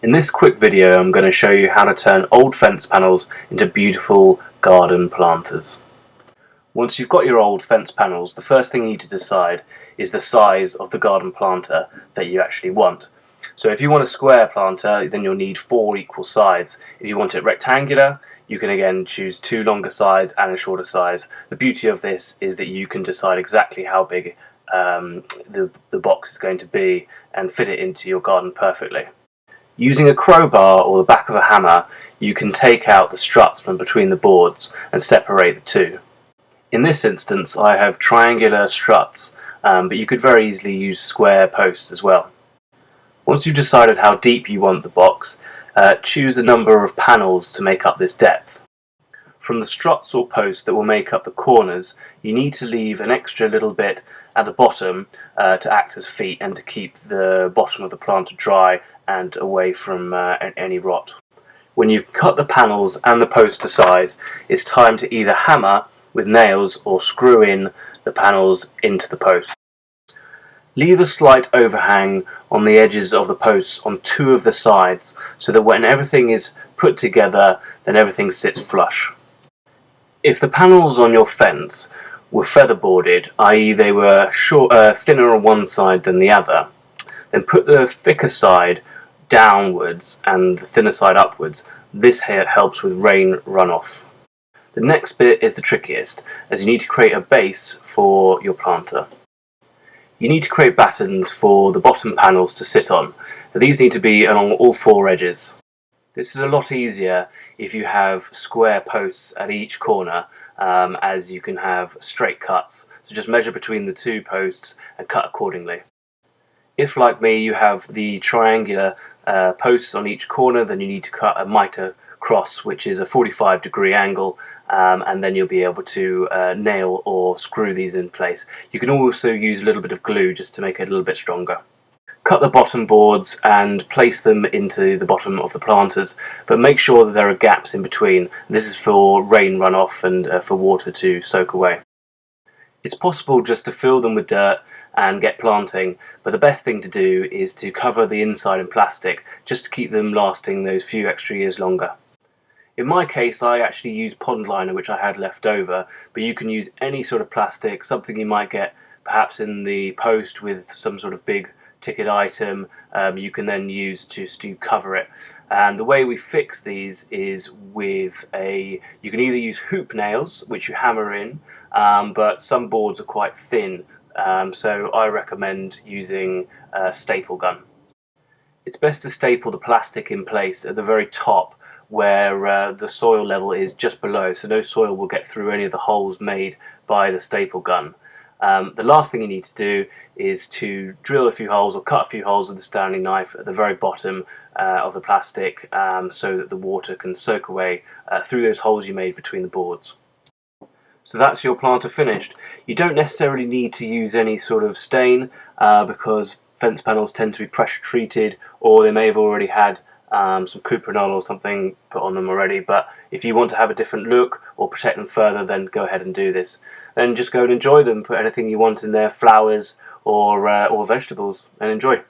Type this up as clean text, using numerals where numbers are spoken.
In this quick video I'm going to show you how to turn old fence panels into beautiful garden planters. Once you've got your old fence panels, the first thing you need to decide is the size of the garden planter that you actually want. So if you want a square planter, then you'll need 4 equal sides. If you want it rectangular, you can again choose 2 longer sides and a shorter size. The beauty of this is that you can decide exactly how big the box is going to be and fit it into your garden perfectly. Using a crowbar or the back of a hammer, you can take out the struts from between the boards and separate the two. In this instance I have triangular struts, but you could very easily use square posts as well. Once you've decided how deep you want the box, choose the number of panels to make up this depth. From the struts or posts that will make up the corners, you need to leave an extra little bit at the bottom to act as feet and to keep the bottom of the planter dry and away from any rot. When you've cut the panels and the post to size, it's time to either hammer with nails or screw in the panels into the post. Leave a slight overhang on the edges of the posts on 2 of the sides so that when everything is put together, then everything sits flush. If the panels on your fence were featherboarded, i.e. they were thinner on one side than the other, then put the thicker side downwards and the thinner side upwards. This helps with rain runoff. The next bit is the trickiest, as you need to create a base for your planter. You need to create battens for the bottom panels to sit on. These need to be along all 4 edges. This is a lot easier if you have square posts at each corner, as you can have straight cuts. So just measure between the 2 posts and cut accordingly. If, like me, you have the triangular posts on each corner, then you need to cut a Mitre Cross, which is a 45-degree angle, and then you'll be able to nail or screw these in place. You can also use a little bit of glue just to make it a little bit stronger. Cut the bottom boards and place them into the bottom of the planters, but make sure that there are gaps in between. This is for rain runoff and for water to soak away. It's possible just to fill them with dirt and get planting, but the best thing to do is to cover the inside in plastic just to keep them lasting those few extra years longer. In my case, I actually used pond liner, which I had left over, but you can use any sort of plastic, something you might get perhaps in the post with some sort of big ticket item. You can then use to cover it. And the way we fix these is with you can either use hoop nails, which you hammer in, but some boards are quite thin, so I recommend using a staple gun. It's best to staple the plastic in place at the very top where the soil level is just below, so no soil will get through any of the holes made by the staple gun. The last thing you need to do is to drill a few holes or cut a few holes with a Stanley knife at the very bottom of the plastic, so that the water can soak away through those holes you made between the boards. So that's your planter finished. You don't necessarily need to use any sort of stain because fence panels tend to be pressure treated, or they may have already had some cuprinol or something put on them already. But if you want to have a different look or protect them further, then go ahead and do this. Then just go and enjoy them. Put anything you want in there, flowers or vegetables, and enjoy.